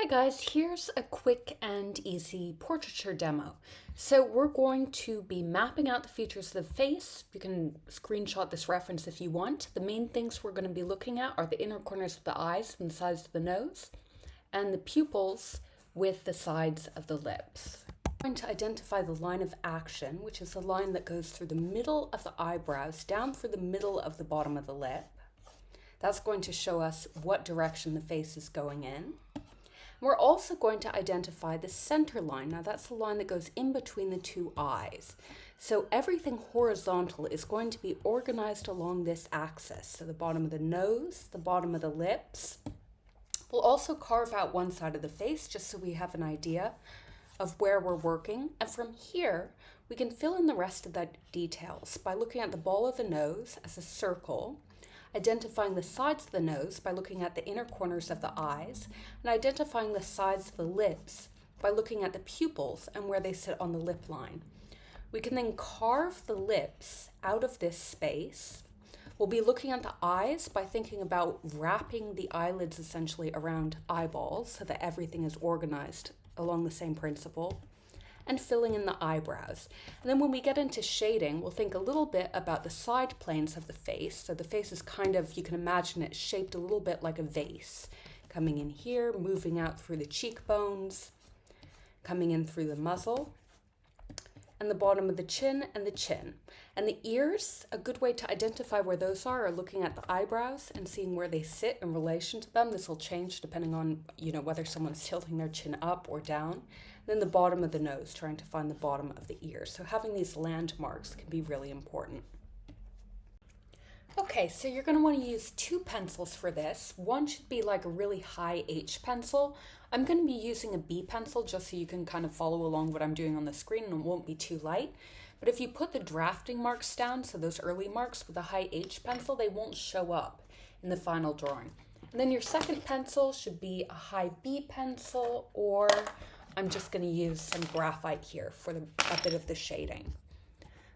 Hi guys, here's a quick and easy portraiture demo. So we're going to be mapping out the features of the face. You can screenshot this reference if you want. The main things we're going to be looking at are the inner corners of the eyes and the sides of the nose, and the pupils with the sides of the lips. We're going to identify the line of action, which is the line that goes through the middle of the eyebrows down through the middle of the bottom of the lip. That's going to show us what direction the face is going in. We're also going to identify the center line. Now that's the line that goes in between the two eyes. So everything horizontal is going to be organized along this axis. So the bottom of the nose, the bottom of the lips. We'll also carve out one side of the face just so we have an idea of where we're working. And from here, we can fill in the rest of the details by looking at the ball of the nose as a circle, identifying the sides of the nose by looking at the inner corners of the eyes, and identifying the sides of the lips by looking at the pupils and where they sit on the lip line. We can then carve the lips out of this space. We'll be looking at the eyes by thinking about wrapping the eyelids essentially around eyeballs so that everything is organized along the same principle, and filling in the eyebrows. And then when we get into shading, we'll think a little bit about the side planes of the face. So the face is kind of, you can imagine it shaped a little bit like a vase, coming in here, moving out through the cheekbones, coming in through the muzzle, and the bottom of the chin and the chin. And the ears, a good way to identify where those are looking at the eyebrows and seeing where they sit in relation to them. This will change depending on, whether someone's tilting their chin up or down. Then the bottom of the nose, trying to find the bottom of the ear. So having these landmarks can be really important. Okay, so you're going to want to use two pencils for this. One should be like a really high H pencil. I'm going to be using a B pencil just so you can kind of follow along what I'm doing on the screen and it won't be too light. But if you put the drafting marks down, so those early marks with a high H pencil, they won't show up in the final drawing. And then your second pencil should be a high B pencil, or I'm just going to use some graphite here for a bit of the shading.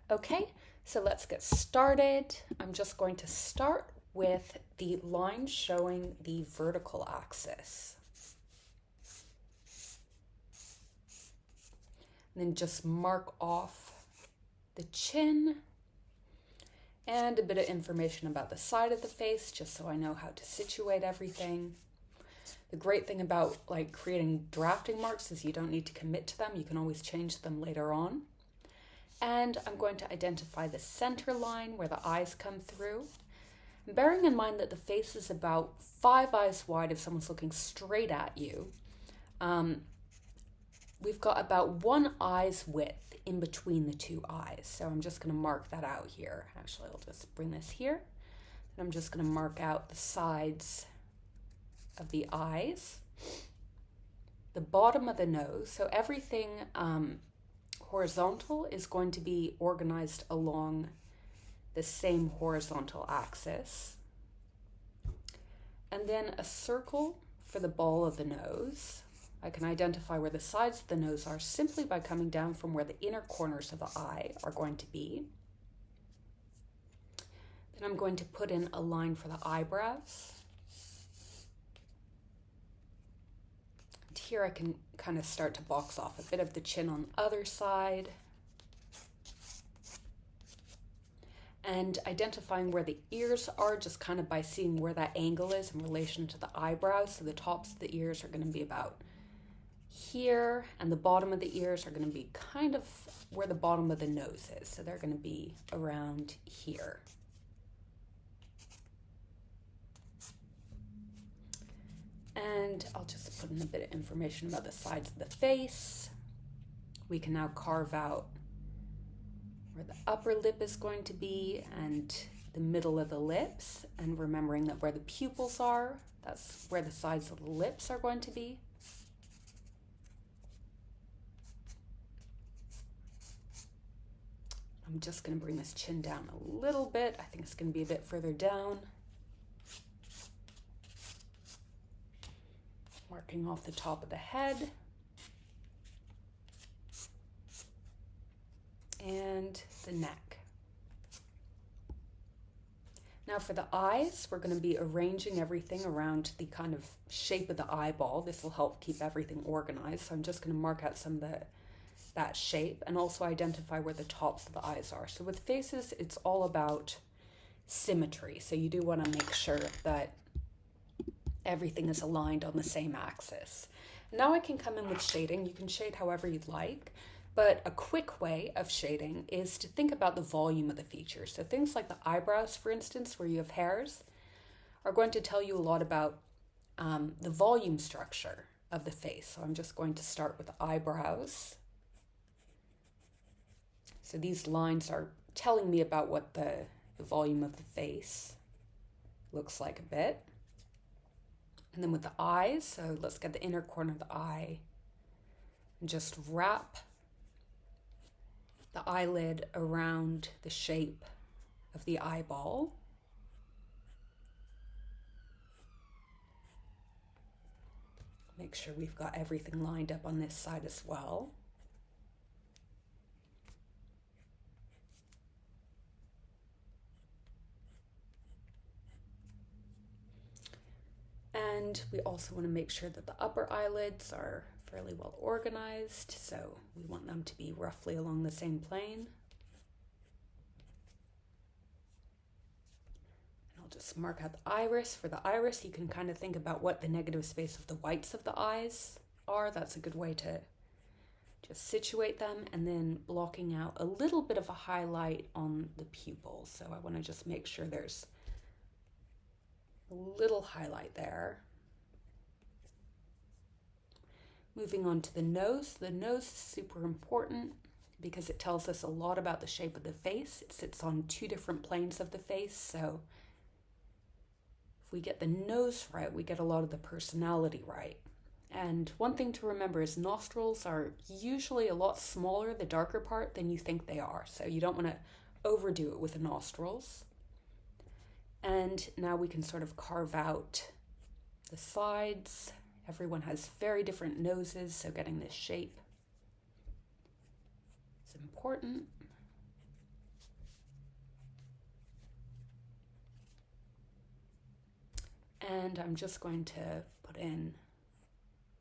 Okay, so let's get started. I'm just going to start with the line showing the vertical axis. And then just mark off the chin and a bit of information about the side of the face, just so I know how to situate everything. The great thing about creating drafting marks is you don't need to commit to them. You can always change them later on. And I'm going to identify the center line where the eyes come through. And bearing in mind that the face is about 5 eyes wide if someone's looking straight at you, we've got about 1 eye's width in between the 2 eyes. So I'm just going to mark that out here. Actually, I'll just bring this here. And I'm just going to mark out the sides of the eyes, the bottom of the nose. So everything horizontal is going to be organized along the same horizontal axis. And then a circle for the ball of the nose. I can identify where the sides of the nose are simply by coming down from where the inner corners of the eye are going to be. Then I'm going to put in a line for the eyebrows. And here I can kind of start to box off a bit of the chin on the other side. And identifying where the ears are just kind of by seeing where that angle is in relation to the eyebrows. So the tops of the ears are going to be about here, and the bottom of the ears are going to be kind of where the bottom of the nose is. So they're going to be around here. And I'll just put in a bit of information about the sides of the face. We can now carve out where the upper lip is going to be and the middle of the lips, and remembering that where the pupils are, that's where the sides of the lips are going to be. I'm just going to bring this chin down a little bit. I think it's going to be a bit further down. Marking off the top of the head. And the neck. Now for the eyes, we're going to be arranging everything around the kind of shape of the eyeball. This will help keep everything organized. So I'm just going to mark out some of that shape and also identify where the tops of the eyes are. So with faces, it's all about symmetry. So you do want to make sure that everything is aligned on the same axis. Now I can come in with shading. You can shade however you'd like, but a quick way of shading is to think about the volume of the features. So things like the eyebrows, for instance, where you have hairs, are going to tell you a lot about the volume structure of the face. So I'm just going to start with the eyebrows. So these lines are telling me about what the volume of the face looks like a bit. And then with the eyes, so let's get the inner corner of the eye and just wrap the eyelid around the shape of the eyeball. Make sure we've got everything lined up on this side as well. And we also want to make sure that the upper eyelids are fairly well organized, so we want them to be roughly along the same plane. And I'll just mark out the iris. For the iris, you can kind of think about what the negative space of the whites of the eyes are. That's a good way to just situate them, and then blocking out a little bit of a highlight on the pupil. So I want to just make sure there's a little highlight there. Moving on to the nose. The nose is super important because it tells us a lot about the shape of the face. It sits on two different planes of the face, so if we get the nose right, we get a lot of the personality right. And one thing to remember is nostrils are usually a lot smaller, the darker part, than you think they are. So you don't want to overdo it with the nostrils. And now we can sort of carve out the sides. Everyone has very different noses, so getting this shape is important. And I'm just going to put in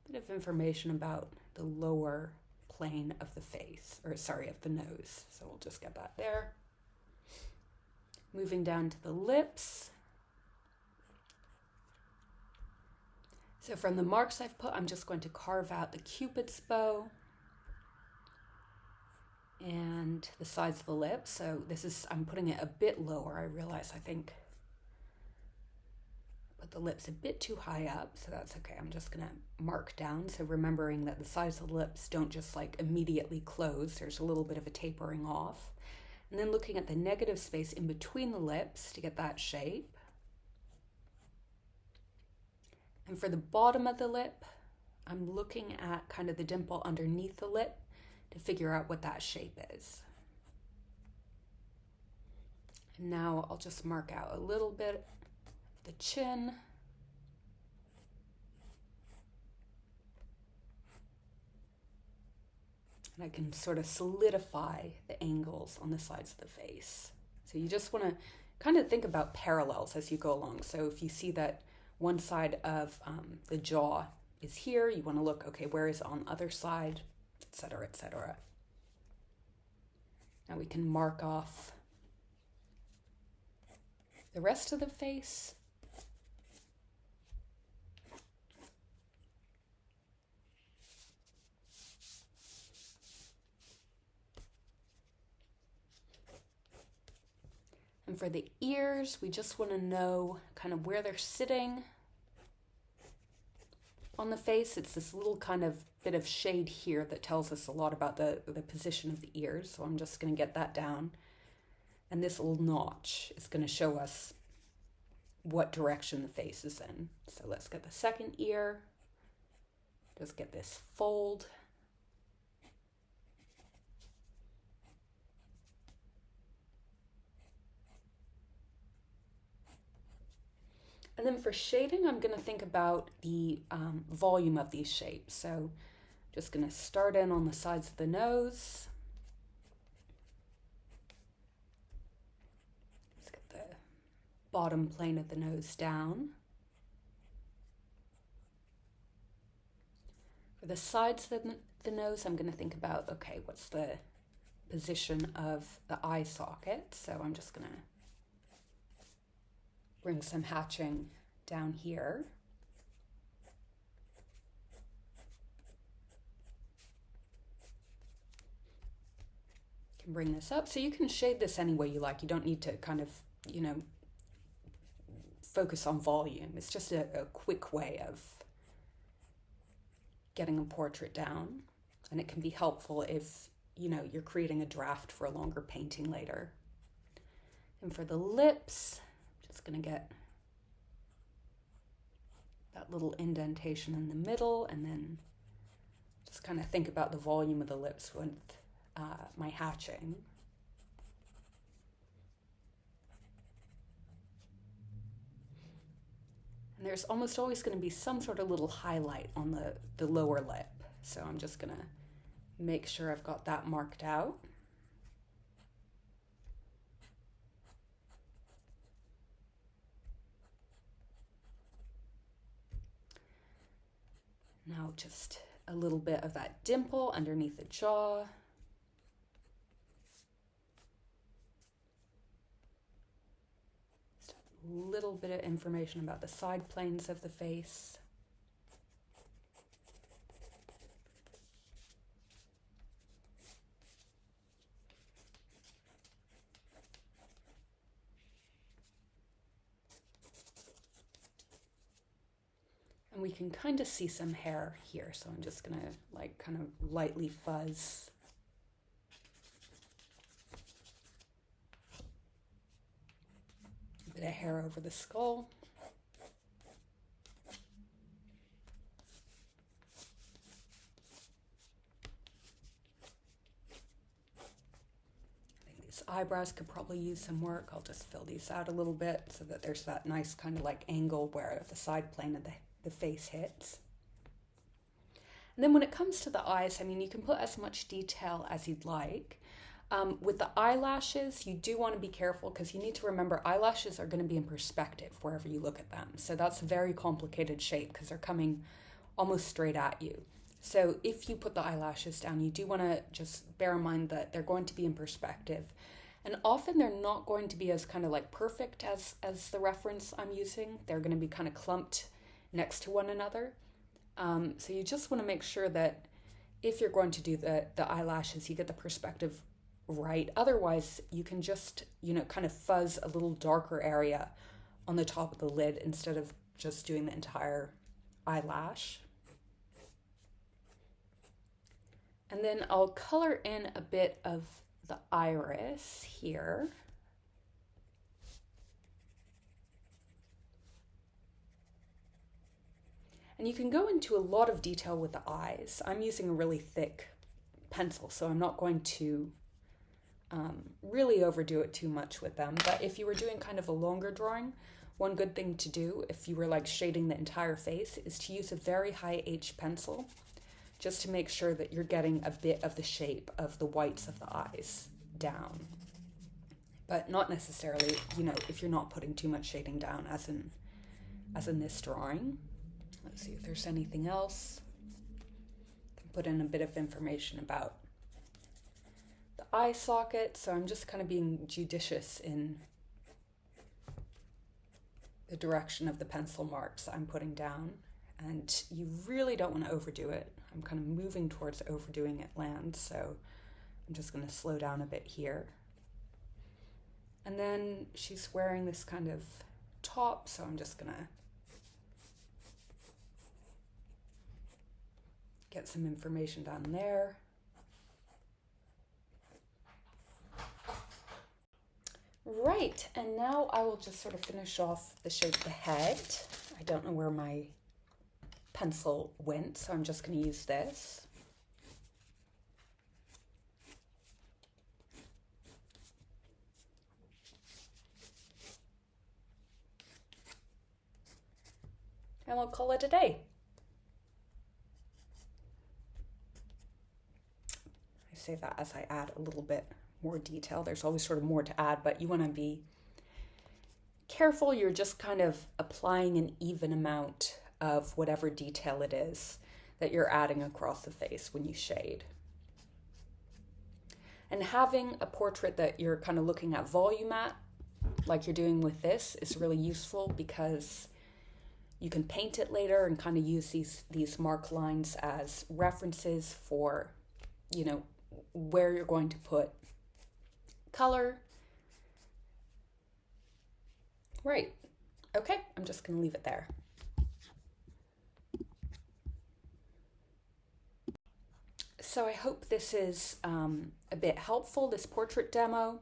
a bit of information about the lower plane of the face, or sorry, of the nose. So we'll just get that there. Moving down to the lips. So from the marks I've put, I'm just going to carve out the Cupid's bow and the sides of the lips. So this is, I'm putting it a bit lower. I realize I think I put the lips a bit too high up, so that's okay. I'm just gonna mark down. So remembering that the sides of the lips don't just like immediately close. There's a little bit of a tapering off. And then looking at the negative space in between the lips to get that shape. And for the bottom of the lip, I'm looking at kind of the dimple underneath the lip to figure out what that shape is. And now I'll just mark out a little bit of the chin. And I can sort of solidify the angles on the sides of the face. So you just want to kind of think about parallels as you go along. So if you see that one side of the jaw is here, you want to look, okay, where is it on the other side, etc., etc. Now we can mark off the rest of the face. And for the ears, we just want to know kind of where they're sitting on the face. It's this little kind of bit of shade here that tells us a lot about the position of the ears. So I'm just going to get that down. And this little notch is going to show us what direction the face is in. So let's get the second ear. Just get this fold. And then for shading, I'm going to think about the volume of these shapes. So just going to start in on the sides of the nose. Let's get bottom plane of the nose down. For the sides of the nose, I'm going to think about, okay, what's the position of the eye socket? So I'm just going to bring some hatching down here. Can bring this up. So you can shade this any way you like. You don't need to kind of, focus on volume. It's just a quick way of getting a portrait down. And it can be helpful if, you're creating a draft for a longer painting later. And for the lips, I'm just going to get that little indentation in the middle, and then just kind of think about the volume of the lips with my hatching. And there's almost always going to be some sort of little highlight on the lower lip. So I'm just going to make sure I've got that marked out. Now just a little bit of that dimple underneath the jaw. Just a little bit of information about the side planes of the face. And we can kind of see some hair here, so I'm just gonna kind of lightly fuzz. A bit of hair over the skull. I think these eyebrows could probably use some work. I'll just fill these out a little bit so that there's that nice kind of angle where the side plane of the face hits. And then when it comes to the eyes, you can put as much detail as you'd like. With the eyelashes, you do want to be careful because you need to remember eyelashes are going to be in perspective wherever you look at them. So that's a very complicated shape because they're coming almost straight at you. So if you put the eyelashes down, you do want to just bear in mind that they're going to be in perspective. And often they're not going to be as kind of perfect as the reference I'm using. They're going to be kind of clumped next to one another. So you just want to make sure that if you're going to do the eyelashes, you get the perspective right. Otherwise, you can just, kind of fuzz a little darker area on the top of the lid instead of just doing the entire eyelash. And then I'll color in a bit of the iris here. And you can go into a lot of detail with the eyes. I'm using a really thick pencil, so I'm not going to really overdo it too much with them. But if you were doing kind of a longer drawing, one good thing to do if you were shading the entire face is to use a very high H pencil, just to make sure that you're getting a bit of the shape of the whites of the eyes down. But not necessarily, if you're not putting too much shading down as in this drawing. Let's see if there's anything else. I can put in a bit of information about the eye socket. So I'm just kind of being judicious in the direction of the pencil marks I'm putting down. And you really don't want to overdo it. I'm kind of moving towards overdoing it land, so I'm just going to slow down a bit here. And then she's wearing this kind of top, so I'm just going to get some information down there. Right, and now I will just sort of finish off the shape of the head. I don't know where my pencil went, so I'm just going to use this. And we'll call it a day. I say that as I add a little bit more detail. There's always sort of more to add, but you want to be careful, you're just kind of applying an even amount of whatever detail it is that you're adding across the face when you shade. And having a portrait that you're kind of looking at volume at, like you're doing with this, is really useful because you can paint it later and kind of use these mark lines as references for, you know, where you're going to put color. Right. Okay, I'm just going to leave it there. So I hope this is a bit helpful, this portrait demo.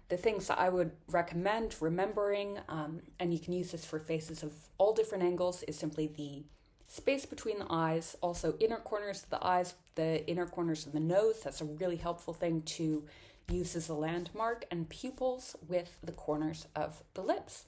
The things that I would recommend remembering, and you can use this for faces of all different angles, is simply the space between the eyes, also inner corners of the eyes, the inner corners of the nose. That's a really helpful thing to use as a landmark, and pupils with the corners of the lips.